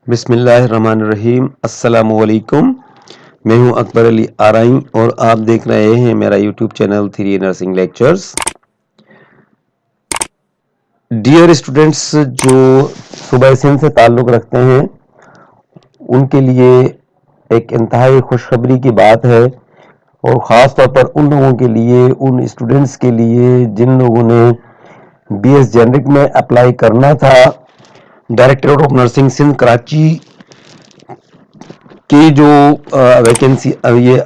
बिस्मिल्लाहिर्रहमानिर्रहीम। अस्सलामुअलैकुम। मैं हूं अकबर अली आरई और आप देख रहे हैं मेरा YouTube channel 3 nursing lectures. Dear students, जो सुबह सिंध से ताल्लुक़ रखते हैं उनके लिए एक इंतहाई खुशखबरी की बात है, और ख़ास तौर पर उन लोगों के लिए, उन स्टूडेंट्स के लिए जिन लोगों ने BS जेनरिक में अप्लाई करना था। Directorate of nursing Sindh Karachi की जो वैकेंसी ये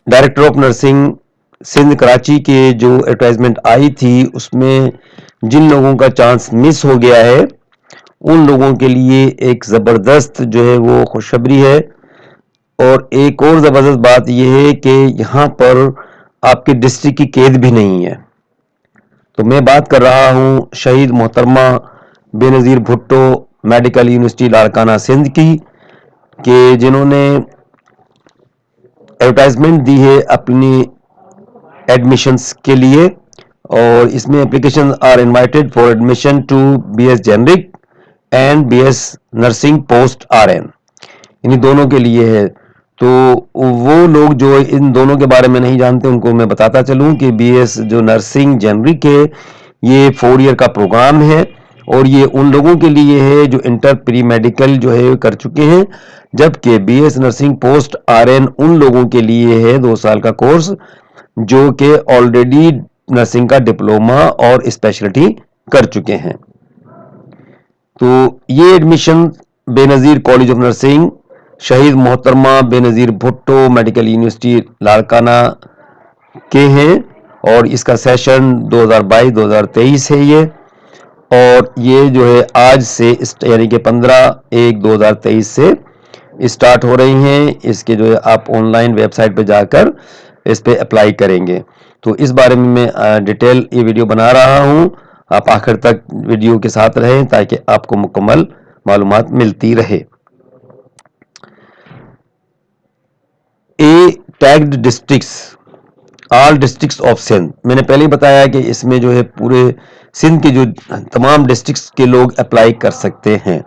director of nursing Sindh Karachi के जो एडवर्टाइजमेंट आई थी, उसमें जिन लोगों का चांस मिस हो गया है उन लोगों के लिए एक ज़बरदस्त जो है वो खुशखबरी है। और एक और ज़बरदस्त बात यह है कि यहाँ पर आपके डिस्ट्रिक्ट की कैद भी नहीं है। तो मैं बात कर रहा हूँ शहीद मोहतरमा बेनज़ीर भुट्टो मेडिकल यूनिवर्सिटी लाड़काना सिंध की, कि जिन्होंने एडवर्टाइजमेंट दी है अपनी एडमिशन्स के लिए, और इसमें application are invited for admission to BS generic and BS nursing post RN, इन्हीं दोनों के लिए है। तो वो लोग जो इन दोनों के बारे में नहीं जानते उनको मैं बताता चलूं कि BS जो नर्सिंग जेनरिक है ये 4 ईयर का प्रोग्राम है, और ये उन लोगों के लिए है जो इंटर प्री मेडिकल जो है कर चुके हैं, जबकि BS नर्सिंग पोस्ट RN उन लोगों के लिए है 2 साल का कोर्स जो कि ऑलरेडी नर्सिंग का डिप्लोमा और स्पेशलिटी कर चुके हैं। तो ये admission Benazir college of nursing शहीद मोहतरमा बेनज़ीर भुट्टो मेडिकल यूनिवर्सिटी लाड़काना के हैं, और इसका सेशन 2022-2023 है ये, और ये जो है आज से यानी कि 15/1/2023 से स्टार्ट हो रही हैं। इसके जो है आप ऑनलाइन वेबसाइट पे जाकर इस पे अप्लाई करेंगे। तो इस बारे में मैं डिटेल ये वीडियो बना रहा हूँ, आप आखिर तक वीडियो के साथ रहें ताकि आपको मुकम्मल मालूमात मिलती रहे। A tagged districts, all districts of Sindh, मैंने पहले ही बताया कि इसमें जो है पूरे सिंध के जो तमाम डिस्ट्रिक्ट्स के लोग अप्लाई कर सकते हैं।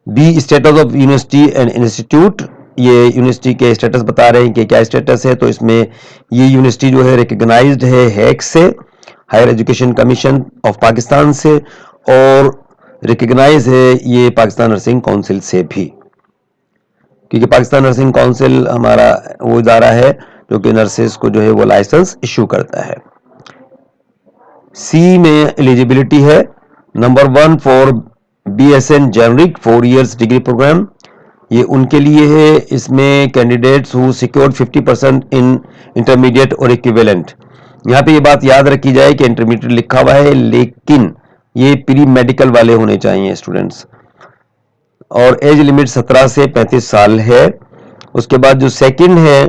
B status of university and institute, ये यूनिवर्सिटी के स्टेटस बता रहे हैं कि क्या स्टेटस है। तो इसमें ये यूनिवर्सिटी जो है रिकग्नाइज्ड है हैक से, higher education commission of Pakistan से, और रिकग्नाइज है ये पाकिस्तान नर्सिंग काउंसिल से भी, क्योंकि पाकिस्तान नर्सिंग काउंसिल हमारा वो इदारा है जो कि नर्सेस को जो है वो लाइसेंस इशू करता है। सी में एलिजिबिलिटी है number 1 for BSN generic 4 years degree programme, ये उनके लिए है। इसमें candidates who secured 50% in intermediate और इक्विवेलेंट, यहाँ पे ये बात याद रखी जाए कि इंटरमीडिएट लिखा हुआ है लेकिन ये प्री मेडिकल वाले होने चाहिए स्टूडेंट्स, और एज लिमिट 17 से 35 साल है। उसके बाद जो सेकंड है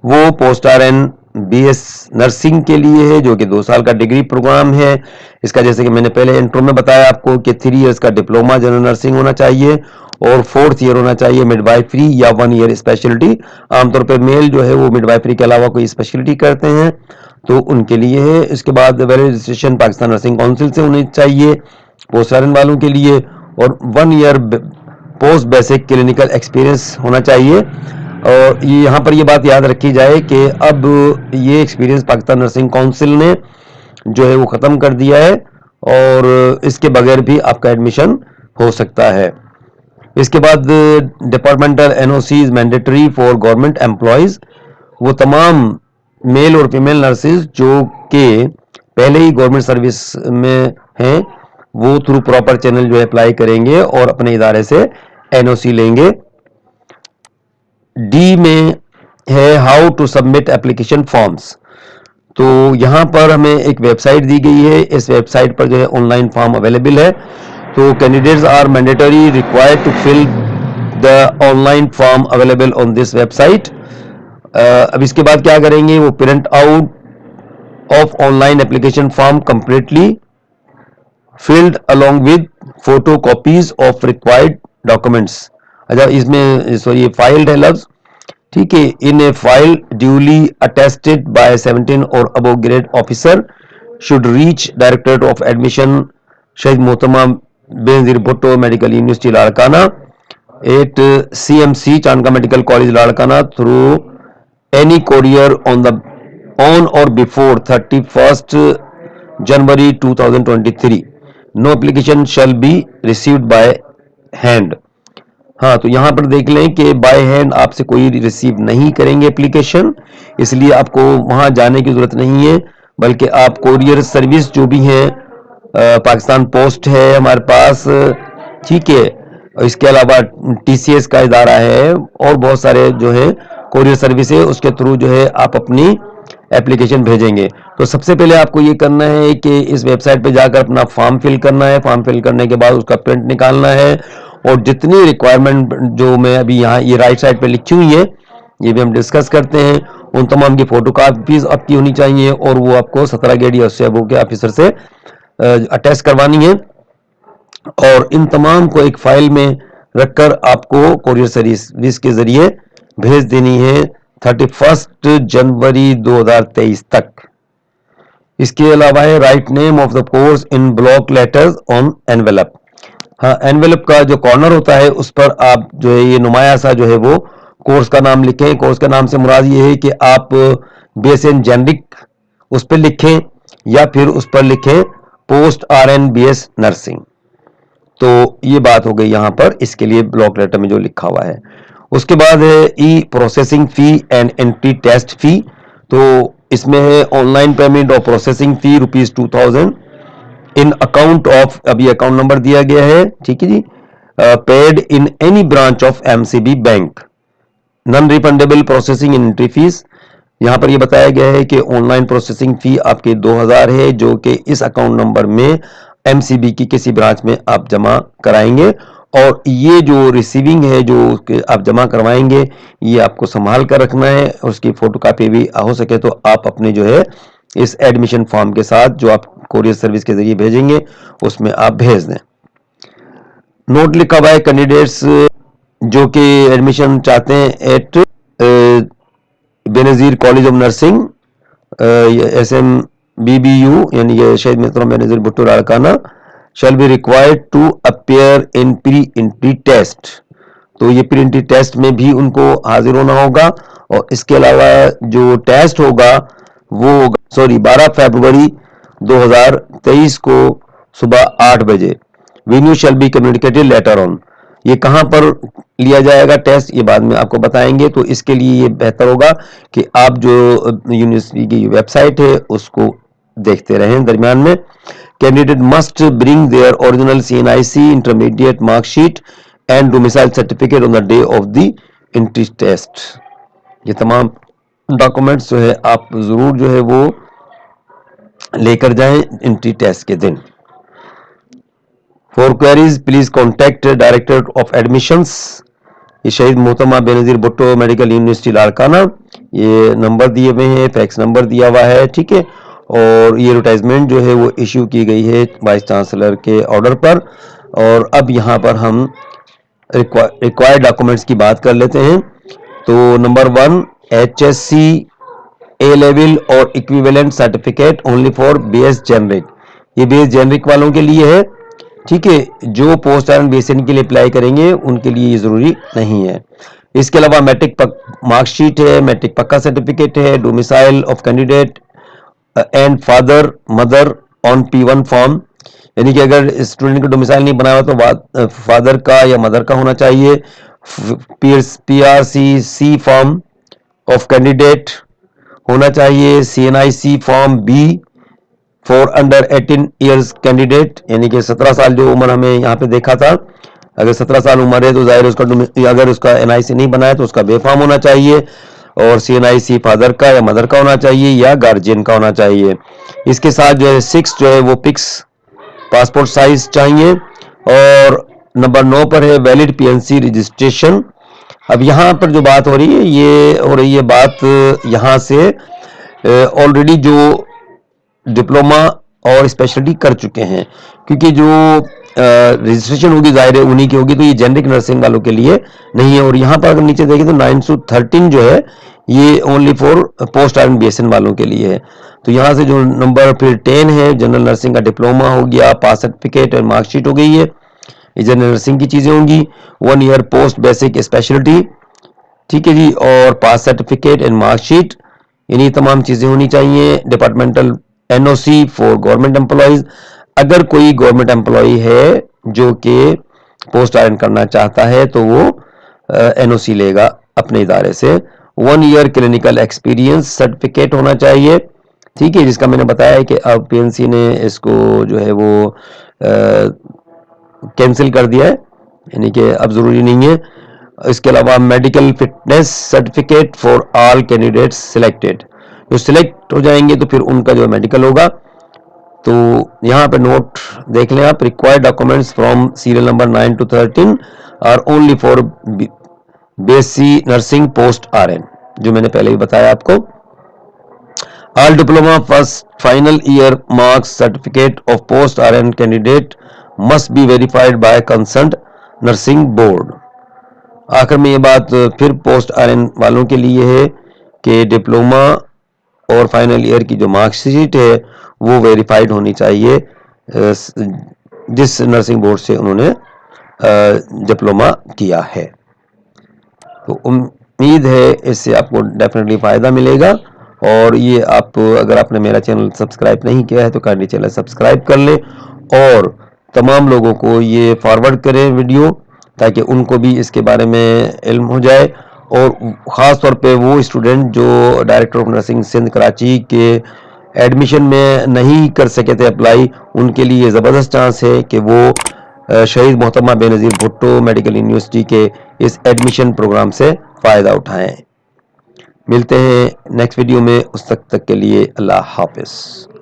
वो पोस्ट RN BS नर्सिंग के लिए है, जो कि 2 साल का डिग्री प्रोग्राम है। इसका जैसे कि मैंने पहले इंट्रो में बताया आपको कि 3 इयर्स का डिप्लोमा जनरल नर्सिंग होना चाहिए, और 4th ईयर होना चाहिए मिडवाइफरी या 1 ईयर स्पेशलिटी। आमतौर पर मेल जो है वो मिडवाइफरी के अलावा कोई स्पेशलिटी करते हैं तो उनके लिए है। इसके बाद valid registration Pakistan nursing council से होनी चाहिए पोस्ट RN वालों के लिए, और 1 year post basic clinical experience होना चाहिए। और यहाँ पर ये बात याद रखी जाए कि अब ये एक्सपीरियंस पाकिस्तान नर्सिंग काउंसिल ने जो है वो ख़त्म कर दिया है, और इसके बगैर भी आपका एडमिशन हो सकता है। इसके बाद departmental NOC is mandatory for government employees, वो तमाम मेल और फीमेल नर्सेज जो कि पहले ही गवर्नमेंट सर्विस में हैं वो थ्रू प्रॉपर चैनल जो है अप्लाई करेंगे और अपने इदारे से NOC लेंगे। डी में है how to submit application forms, तो यहाँ पर हमें एक वेबसाइट दी गई है, इस वेबसाइट पर जो है ऑनलाइन फॉर्म अवेलेबल है। तो candidates are mandatory required to fill the online form available on this website. अब इसके बाद क्या करेंगे, वो print out of online application form completely filled along with photo copies of required documents. अच्छा, इसमें सॉरी फाइल्ड है लफ्ज, ठीक है। In a file duly attested by 17 और above grade officer should reach directorate of admission Shaheed Mohtarma Benazir Bhutto medical university Larkana, 8 CMC Chandka medical college Larkana through any courier on or before 31st January 2023. No application shall be received by hand. हाँ, तो यहाँ पर देख लें कि by hand आपसे कोई रिसीव नहीं करेंगे एप्लीकेशन, इसलिए आपको वहाँ जाने की ज़रूरत नहीं है, बल्कि आप कोरियर सर्विस जो भी है, पाकिस्तान पोस्ट है हमारे पास, ठीक है, इसके अलावा TCS का इदारा है और बहुत सारे जो है कोरियर सर्विस है, उसके थ्रू जो है आप अपनी एप्लीकेशन भेजेंगे। तो सबसे पहले आपको ये करना है कि इस वेबसाइट पे जाकर अपना फॉर्म फिल करना है। फॉर्म फिल करने के बाद उसका प्रिंट निकालना है और जितनी रिक्वायरमेंट जो मैं अभी यहाँ ये राइट साइड पे लिखी हुई है, ये भी हम डिस्कस करते हैं, उन तमाम की फोटो कापीज आपकी होनी चाहिए और वो आपको 17 ग्रेड या उससे अबव के ऑफिसर से अटैच करवानी है और इन तमाम को एक फाइल में रखकर आपको कोरियर सर्विस के जरिए भेज देनी है 31 जनवरी 2023 तक। इसके अलावा है write name of the course in block letters on envelope. हाँ, एनवेलप का जो कॉर्नर होता है उस पर आप जो है ये नुमाया सा जो है वो कोर्स का नाम लिखें। कोर्स का नाम से मुराद ये है कि आप BSN जेनरिक उस पर लिखें या फिर उस पर लिखें पोस्ट RN BS नर्सिंग। तो ये बात हो गई यहाँ पर, इसके लिए ब्लॉक लेटर में जो लिखा हुआ है। उसके बाद है e processing fee and entry test fee. तो इसमें है ऑनलाइन पेमेंट और processing fee ₹2000 in account of, अभी अकाउंट नंबर दिया गया है, ठीक है जी, paid in any branch of MCB bank. Non refundable processing and entry fees, यहाँ पर ये बताया गया है कि ऑनलाइन प्रोसेसिंग फी आपके 2000 है जो कि इस अकाउंट नंबर में MCB की किसी ब्रांच में आप जमा कराएंगे और ये जो रिसीविंग है जो आप जमा करवाएंगे ये आपको संभाल कर रखना है और उसकी फोटोकॉपी भी हो सके तो आप अपने जो है इस एडमिशन फॉर्म के साथ जो आप कोरियर सर्विस के जरिए भेजेंगे उसमें आप भेज दें। नोट लिखा हुआ है कैंडिडेट्स जो कि एडमिशन चाहते हैं at Benazir college of nursing SMBBU यानी ये शहीद मोहतरम Benazir Bhutto Larkana shall be required to appear in pre-entry test। तो ये प्री एंट्री टेस्ट में भी उनको हाजिर होना होगा और इसके अलावा जो टेस्ट होगा वो 12 फरवरी 2023 को सुबह 8 बजे। Venue shall be communicated later on. ये कहाँ पर लिया जाएगा टेस्ट ये बाद में आपको बताएंगे, तो इसके लिए ये बेहतर होगा कि आप जो यूनिवर्सिटी की वेबसाइट है उसको देखते रहें दरमियान में। Candidate must bring their original CNIC intermediate marksheet and domicile certificate on the day of the entry test. ये तमाम डॉक्यूमेंट्स जो है आप जरूर जो है वो लेकर जाएं एंट्री टेस्ट के दिन। For queries please contact director of admissions. ये शहीद मोहतरमा बेनजीर भुट्टो मेडिकल यूनिवर्सिटी लाड़काना, ये नंबर दिए हुए हैं, फैक्स नंबर दिया हुआ है, ठीक है। और ये एडवर्टाइजमेंट जो है वो इश्यू की गई है वाइस चांसलर के ऑर्डर पर। और अब यहाँ पर हम रिक्वायर्ड डॉक्यूमेंट्स की बात कर लेते हैं। तो नंबर 1 HSC A लेवल और equivalent certificate only for BS generic. ये BS जेनरिक वालों के लिए है, ठीक है। जो पोस्ट RN BSN के लिए अप्लाई करेंगे उनके लिए ये जरूरी नहीं है। इसके अलावा मैट्रिक मार्कशीट है, मैट्रिक पक्का सर्टिफिकेट है, domicile of candidate and father mother on P1 form, यानी कि अगर स्टूडेंट का डोमिसाइल नहीं बनाया हुआ तो फादर का या मदर का होना चाहिए। PRC फॉर्म ऑफ कैंडिडेट होना चाहिए। CNIC form B for under 18 years candidate, यानी कि 17 साल जो उम्र हमें यहाँ पे देखा था, अगर 17 साल उम्र है तो जाहिर उसका अगर उसका NIC नहीं बनाया तो उसका बे फॉर्म होना चाहिए और CNIC फादर का या मदर का होना चाहिए या गार्जियन का होना चाहिए। इसके साथ जो है 6 जो है वो पिक्स पासपोर्ट साइज चाहिए। और नंबर 9 पर है वैलिड PNC रजिस्ट्रेशन। अब यहाँ पर जो बात हो रही है ये हो रही है बात यहाँ से ऑलरेडी जो डिप्लोमा और स्पेशलिटी कर चुके हैं, क्योंकि जो रजिस्ट्रेशन होगी जाहिर है उन्हीं की होगी, तो ये जेनरिक नर्सिंग वालों के लिए नहीं है। और यहाँ पर अगर नीचे देखें तो 913 जो है ये only for post RN BSN वालों के लिए है। तो यहाँ से जो नंबर फिर 10 है जनरल नर्सिंग का डिप्लोमा हो गया, पास सर्टिफिकेट और मार्कशीट हो गई है। ये जनरल नर्सिंग की चीज़ें होंगी। 1 ईयर पोस्ट बेसिक स्पेशलिटी, ठीक है जी, और पास सर्टिफिकेट एंड मार्कशीट, यानी तमाम चीज़ें होनी चाहिए। Departmental NOC for government employees, अगर कोई गवर्नमेंट एम्प्लॉय है जो कि पोस्ट आयरन करना चाहता है तो वो एनओसी लेगा अपने इदारे से। 1 ईयर क्लिनिकल एक्सपीरियंस सर्टिफिकेट होना चाहिए, ठीक है, जिसका मैंने बताया है कि अब पीएनसी ने इसको जो है वो कैंसिल कर दिया है, यानी कि अब ज़रूरी नहीं है। इसके अलावा medical fitness certificate for all candidates selected, जो सिलेक्ट हो जाएंगे तो फिर उनका जो मेडिकल होगा। तो यहाँ पे नोट देख लें आप, required documents from serial number 9 to 13 are only for BSc nursing post RN, जो मैंने पहले भी बताया आपको। All diploma first final year marks certificate of post RN candidate must be verified by concerned nursing board. आखिर में ये बात फिर पोस्ट आरएन वालों के लिए है कि डिप्लोमा और फाइनल ईयर की जो मार्कशीट है वो वेरीफाइड होनी चाहिए जिस नर्सिंग बोर्ड से उन्होंने डिप्लोमा किया है। तो उम्मीद है इससे आपको डेफिनेटली फ़ायदा मिलेगा। और ये आप अगर आपने मेरा चैनल सब्सक्राइब नहीं किया है तो काइंडली चैनल सब्सक्राइब कर लें और तमाम लोगों को ये फॉरवर्ड करें वीडियो, ताकि उनको भी इसके बारे में इल्म हो जाए। और ख़ास तौर पे वो स्टूडेंट जो director of nursing Sindh Karachi के एडमिशन में नहीं कर सके थे अप्लाई, उनके लिए ज़बरदस्त चांस है कि वो शहीद मोहतरमा बेनज़ीर भुट्टो मेडिकल यूनिवर्सिटी के इस एडमिशन प्रोग्राम से फ़ायदा उठाएं। मिलते हैं नेक्स्ट वीडियो में, उस तक के लिए अल्लाह हाफ़िज़।